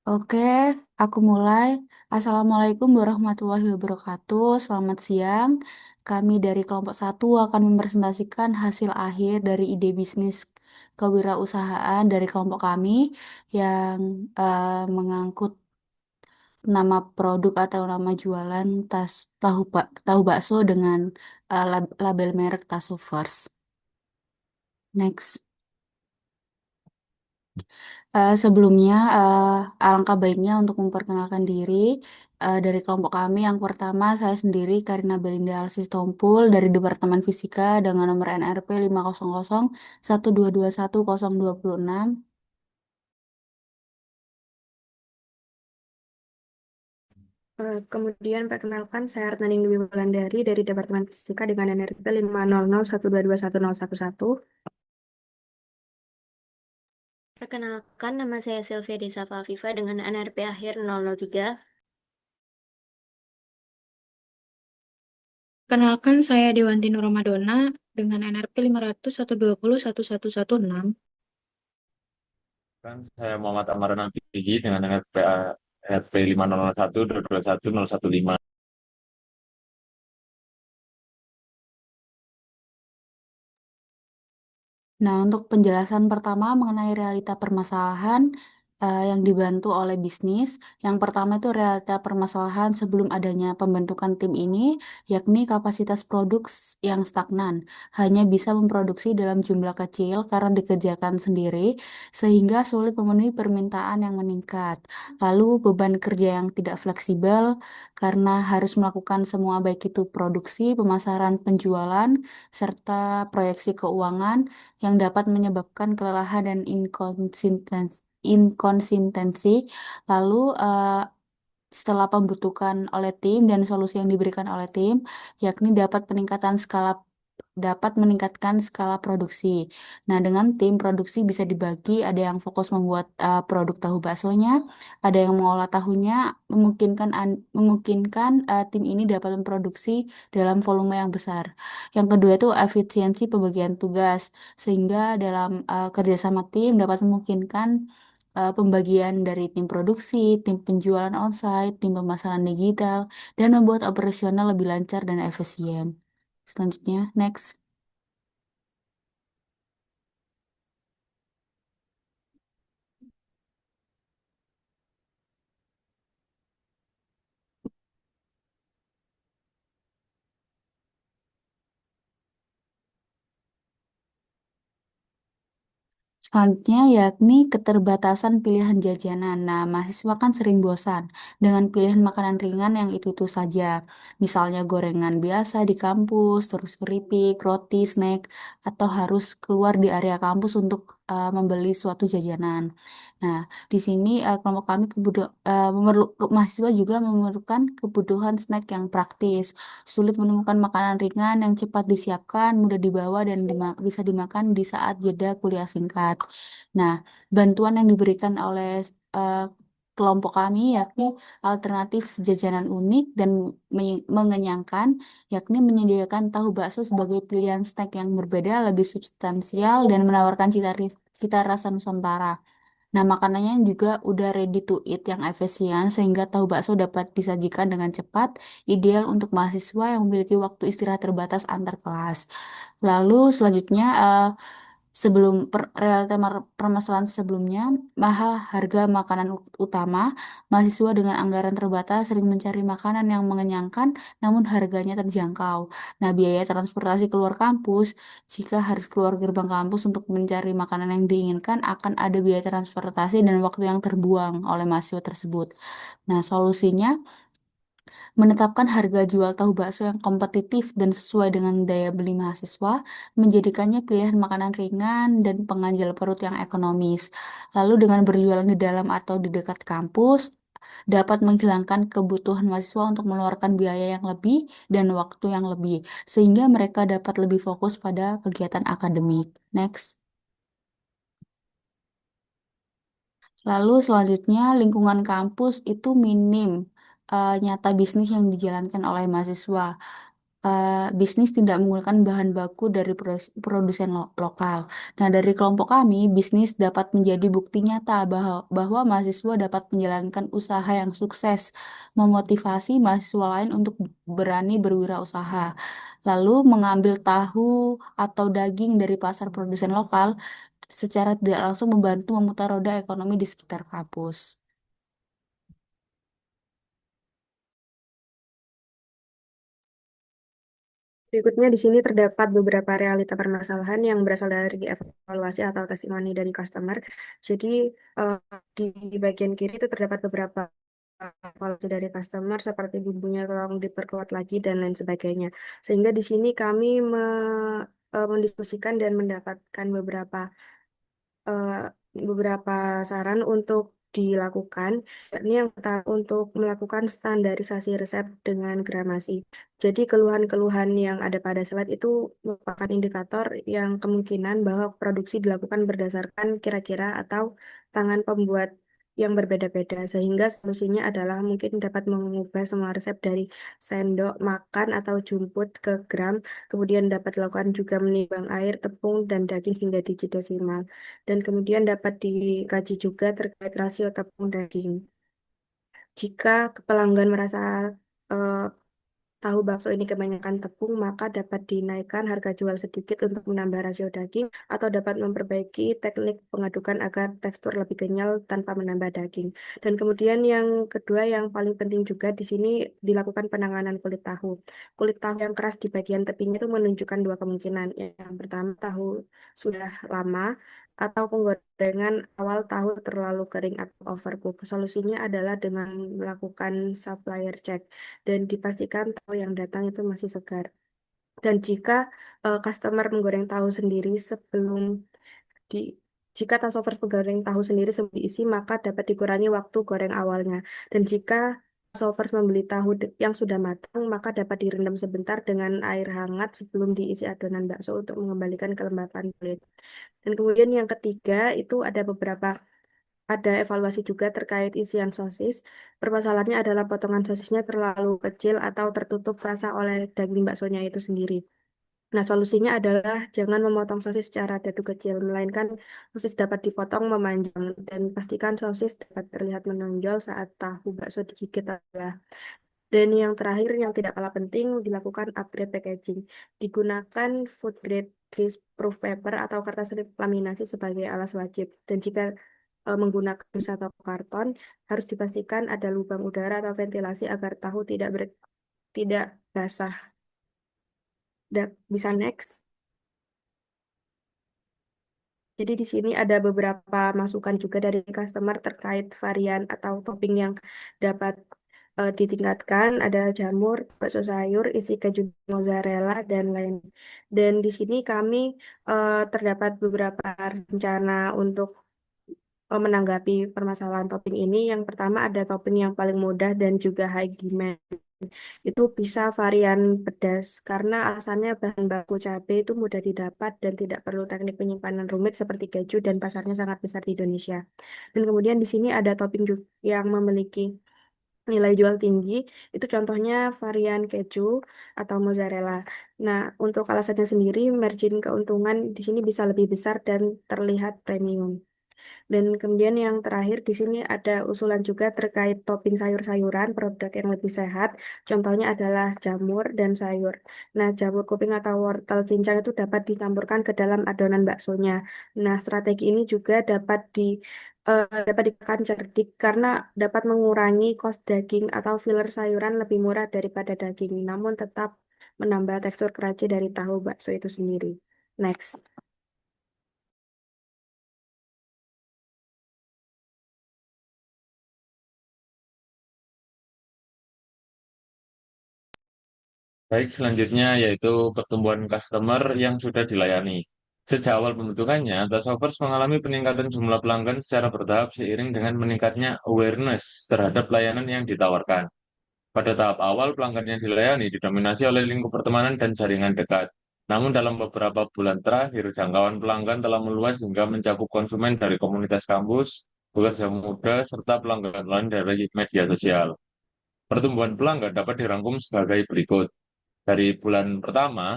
Oke, aku mulai. Assalamualaikum warahmatullahi wabarakatuh. Selamat siang. Kami dari kelompok satu akan mempresentasikan hasil akhir dari ide bisnis kewirausahaan dari kelompok kami yang mengangkut nama produk atau nama jualan tahu bakso dengan label merek Taso First. Next. Sebelumnya, alangkah baiknya untuk memperkenalkan diri dari kelompok kami. Yang pertama, saya sendiri, Karina Belinda Alsis Tompul, dari Departemen Fisika dengan nomor NRP 500 1221026. Kemudian perkenalkan saya Artaning Dwi Wulandari dari Departemen Fisika dengan NRP 500 1221011. Perkenalkan, nama saya Sylvia Desava Afifa dengan NRP akhir 003. Kenalkan, saya Dewanti Nur Ramadona dengan NRP 500 120 11116. Kan saya Muhammad Amaran Pigi dengan RP 5001 221 015. Nah, untuk penjelasan pertama mengenai realita permasalahan yang dibantu oleh bisnis. Yang pertama itu realita permasalahan sebelum adanya pembentukan tim ini, yakni kapasitas produk yang stagnan, hanya bisa memproduksi dalam jumlah kecil karena dikerjakan sendiri, sehingga sulit memenuhi permintaan yang meningkat. Lalu beban kerja yang tidak fleksibel karena harus melakukan semua baik itu produksi, pemasaran, penjualan, serta proyeksi keuangan yang dapat menyebabkan kelelahan dan inkonsistensi. Lalu setelah pembentukan oleh tim dan solusi yang diberikan oleh tim, yakni dapat meningkatkan skala produksi. Nah, dengan tim produksi bisa dibagi, ada yang fokus membuat produk tahu baksonya, ada yang mengolah tahunya, memungkinkan tim ini dapat memproduksi dalam volume yang besar. Yang kedua itu efisiensi pembagian tugas, sehingga dalam kerjasama tim dapat memungkinkan pembagian dari tim produksi, tim penjualan onsite, tim pemasaran digital, dan membuat operasional lebih lancar dan efisien. Selanjutnya, next. Selanjutnya yakni keterbatasan pilihan jajanan. Nah, mahasiswa kan sering bosan dengan pilihan makanan ringan yang itu-itu saja. Misalnya gorengan biasa di kampus, terus keripik, roti, snack, atau harus keluar di area kampus untuk membeli suatu jajanan. Nah, di sini kelompok kami mahasiswa juga memerlukan kebutuhan snack yang praktis, sulit menemukan makanan ringan yang cepat disiapkan, mudah dibawa dan bisa dimakan di saat jeda kuliah singkat. Nah, bantuan yang diberikan oleh eh, kelompok kami yakni alternatif jajanan unik dan mengenyangkan, yakni menyediakan tahu bakso sebagai pilihan snack yang berbeda, lebih substansial dan menawarkan cita rasa Nusantara. Nah, makanannya juga udah ready to eat yang efisien sehingga tahu bakso dapat disajikan dengan cepat, ideal untuk mahasiswa yang memiliki waktu istirahat terbatas antar kelas. Lalu selanjutnya sebelum realita permasalahan sebelumnya, mahal harga makanan utama, mahasiswa dengan anggaran terbatas sering mencari makanan yang mengenyangkan namun harganya terjangkau. Nah, biaya transportasi keluar kampus, jika harus keluar gerbang kampus untuk mencari makanan yang diinginkan, akan ada biaya transportasi dan waktu yang terbuang oleh mahasiswa tersebut. Nah, solusinya menetapkan harga jual tahu bakso yang kompetitif dan sesuai dengan daya beli mahasiswa, menjadikannya pilihan makanan ringan dan pengganjal perut yang ekonomis. Lalu dengan berjualan di dalam atau di dekat kampus, dapat menghilangkan kebutuhan mahasiswa untuk mengeluarkan biaya yang lebih dan waktu yang lebih, sehingga mereka dapat lebih fokus pada kegiatan akademik. Next. Lalu selanjutnya lingkungan kampus itu minim nyata bisnis yang dijalankan oleh mahasiswa. bisnis tidak menggunakan bahan baku dari produsen lokal. Nah, dari kelompok kami, bisnis dapat menjadi bukti nyata bahwa mahasiswa dapat menjalankan usaha yang sukses, memotivasi mahasiswa lain untuk berani berwirausaha. Lalu mengambil tahu atau daging dari pasar produsen lokal secara tidak langsung membantu memutar roda ekonomi di sekitar kampus. Berikutnya di sini terdapat beberapa realita permasalahan yang berasal dari evaluasi atau testimoni dari customer. Jadi eh, di bagian kiri itu terdapat beberapa evaluasi dari customer seperti bumbunya tolong diperkuat lagi dan lain sebagainya. Sehingga di sini kami mendiskusikan dan mendapatkan eh, beberapa saran untuk dilakukan, yakni yang pertama untuk melakukan standarisasi resep dengan gramasi. Jadi keluhan-keluhan yang ada pada slide itu merupakan indikator yang kemungkinan bahwa produksi dilakukan berdasarkan kira-kira atau tangan pembuat yang berbeda-beda, sehingga solusinya adalah mungkin dapat mengubah semua resep dari sendok makan atau jumput ke gram, kemudian dapat dilakukan juga menimbang air, tepung, dan daging hingga digit desimal. Dan kemudian dapat dikaji juga terkait rasio tepung daging. Jika pelanggan merasa eh, tahu bakso ini kebanyakan tepung, maka dapat dinaikkan harga jual sedikit untuk menambah rasio daging atau dapat memperbaiki teknik pengadukan agar tekstur lebih kenyal tanpa menambah daging. Dan kemudian yang kedua yang paling penting juga di sini dilakukan penanganan kulit tahu. Kulit tahu yang keras di bagian tepinya itu menunjukkan dua kemungkinan. Yang pertama, tahu sudah lama atau penggorengan awal tahu terlalu kering atau overcook. Solusinya adalah dengan melakukan supplier check dan dipastikan tahu yang datang itu masih segar. Dan jika customer menggoreng tahu sendiri sebelum di jika tasovers menggoreng tahu sendiri sebelum diisi, maka dapat dikurangi waktu goreng awalnya. Dan jika tasovers membeli tahu yang sudah matang, maka dapat direndam sebentar dengan air hangat sebelum diisi adonan bakso untuk mengembalikan kelembapan kulit. Dan kemudian yang ketiga itu ada evaluasi juga terkait isian sosis. Permasalahannya adalah potongan sosisnya terlalu kecil atau tertutup rasa oleh daging baksonya itu sendiri. Nah, solusinya adalah jangan memotong sosis secara dadu kecil, melainkan sosis dapat dipotong memanjang dan pastikan sosis dapat terlihat menonjol saat tahu bakso digigit adalah. Dan yang terakhir yang tidak kalah penting dilakukan upgrade packaging. Digunakan food grade grease proof paper atau kertas laminasi sebagai alas wajib. Dan jika menggunakan dus atau karton, harus dipastikan ada lubang udara atau ventilasi agar tahu tidak basah. Bisa next. Jadi di sini ada beberapa masukan juga dari customer terkait varian atau topping yang dapat ditingkatkan. Ada jamur, bakso sayur, isi keju mozzarella, dan lain. Dan di sini kami terdapat beberapa rencana untuk menanggapi permasalahan topping ini. Yang pertama ada topping yang paling mudah dan juga high demand. Itu bisa varian pedas karena alasannya bahan baku cabai itu mudah didapat dan tidak perlu teknik penyimpanan rumit seperti keju dan pasarnya sangat besar di Indonesia. Dan kemudian di sini ada topping yang memiliki nilai jual tinggi, itu contohnya varian keju atau mozzarella. Nah, untuk alasannya sendiri, margin keuntungan di sini bisa lebih besar dan terlihat premium. Dan kemudian yang terakhir di sini ada usulan juga terkait topping sayur-sayuran, produk yang lebih sehat. Contohnya adalah jamur dan sayur. Nah, jamur kuping atau wortel cincang itu dapat dicampurkan ke dalam adonan baksonya. Nah, strategi ini juga dapat dikatakan cerdik karena dapat mengurangi kos daging atau filler sayuran lebih murah daripada daging, namun tetap menambah tekstur crunchy dari tahu bakso itu sendiri. Next. Baik, selanjutnya yaitu pertumbuhan customer yang sudah dilayani. Sejak awal pembentukannya, Tasovers mengalami peningkatan jumlah pelanggan secara bertahap seiring dengan meningkatnya awareness terhadap layanan yang ditawarkan. Pada tahap awal, pelanggan yang dilayani didominasi oleh lingkup pertemanan dan jaringan dekat. Namun dalam beberapa bulan terakhir, jangkauan pelanggan telah meluas hingga mencakup konsumen dari komunitas kampus, pekerja muda, serta pelanggan lain dari media sosial. Pertumbuhan pelanggan dapat dirangkum sebagai berikut. Dari bulan pertama,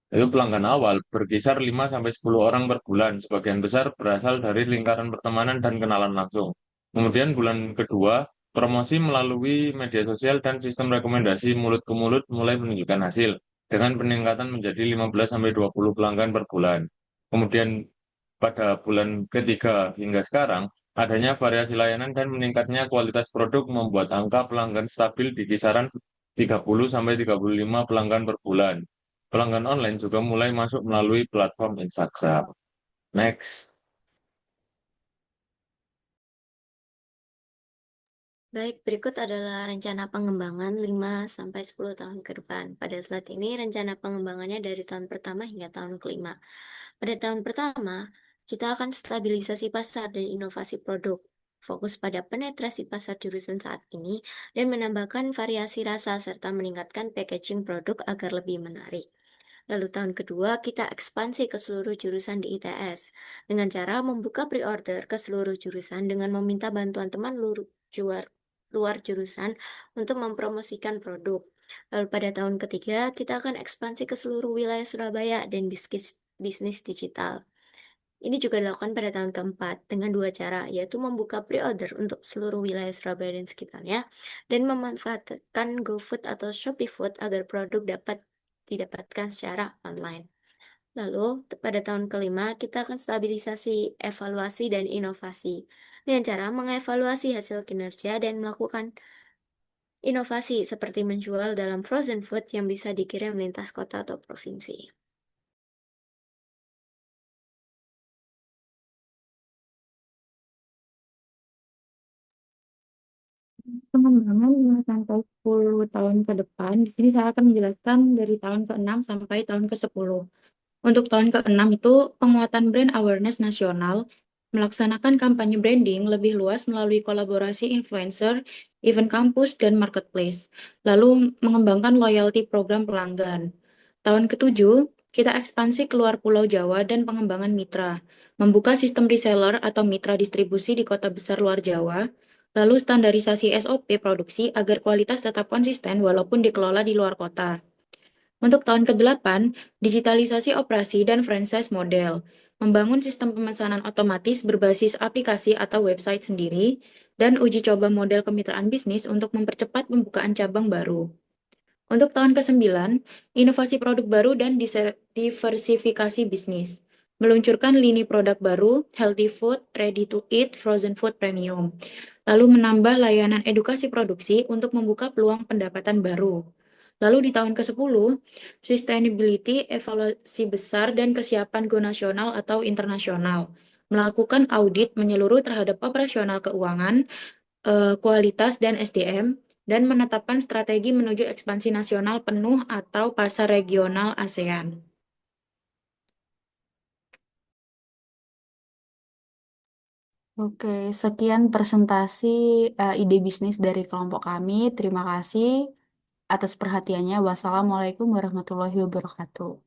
itu pelanggan awal berkisar 5 sampai 10 orang per bulan. Sebagian besar berasal dari lingkaran pertemanan dan kenalan langsung. Kemudian bulan kedua, promosi melalui media sosial dan sistem rekomendasi mulut ke mulut mulai menunjukkan hasil dengan peningkatan menjadi 15 sampai 20 pelanggan per bulan. Kemudian pada bulan ketiga hingga sekarang, adanya variasi layanan dan meningkatnya kualitas produk membuat angka pelanggan stabil di kisaran 30 sampai 35 pelanggan per bulan. Pelanggan online juga mulai masuk melalui platform Instagram. Next. Baik, berikut adalah rencana pengembangan 5 sampai 10 tahun ke depan. Pada slide ini, rencana pengembangannya dari tahun pertama hingga tahun kelima. Pada tahun pertama, kita akan stabilisasi pasar dan inovasi produk, fokus pada penetrasi pasar jurusan saat ini, dan menambahkan variasi rasa serta meningkatkan packaging produk agar lebih menarik. Lalu tahun kedua, kita ekspansi ke seluruh jurusan di ITS dengan cara membuka pre-order ke seluruh jurusan dengan meminta bantuan teman luar jurusan untuk mempromosikan produk. Lalu pada tahun ketiga, kita akan ekspansi ke seluruh wilayah Surabaya dan bisnis digital. Ini juga dilakukan pada tahun keempat dengan dua cara, yaitu membuka pre-order untuk seluruh wilayah Surabaya dan sekitarnya, dan memanfaatkan GoFood atau Shopee Food agar produk dapat didapatkan secara online. Lalu, pada tahun kelima, kita akan stabilisasi, evaluasi, dan inovasi dengan cara mengevaluasi hasil kinerja dan melakukan inovasi seperti menjual dalam frozen food yang bisa dikirim lintas kota atau provinsi. Pengembangan 5 sampai 10 tahun ke depan, di sini saya akan menjelaskan dari tahun ke-6 sampai tahun ke-10. Untuk tahun ke-6 itu penguatan brand awareness nasional, melaksanakan kampanye branding lebih luas melalui kolaborasi influencer, event kampus, dan marketplace. Lalu mengembangkan loyalty program pelanggan. Tahun ke-7, kita ekspansi keluar Pulau Jawa dan pengembangan mitra, membuka sistem reseller atau mitra distribusi di kota besar luar Jawa, lalu standarisasi SOP produksi agar kualitas tetap konsisten walaupun dikelola di luar kota. Untuk tahun ke-8, digitalisasi operasi dan franchise model, membangun sistem pemesanan otomatis berbasis aplikasi atau website sendiri, dan uji coba model kemitraan bisnis untuk mempercepat pembukaan cabang baru. Untuk tahun ke-9, inovasi produk baru dan diversifikasi bisnis, meluncurkan lini produk baru, healthy food, ready to eat, frozen food premium, lalu menambah layanan edukasi produksi untuk membuka peluang pendapatan baru. Lalu di tahun ke-10, sustainability, evaluasi besar, dan kesiapan go nasional atau internasional. Melakukan audit menyeluruh terhadap operasional keuangan, kualitas, dan SDM, dan menetapkan strategi menuju ekspansi nasional penuh atau pasar regional ASEAN. Oke, sekian presentasi ide bisnis dari kelompok kami. Terima kasih atas perhatiannya. Wassalamualaikum warahmatullahi wabarakatuh.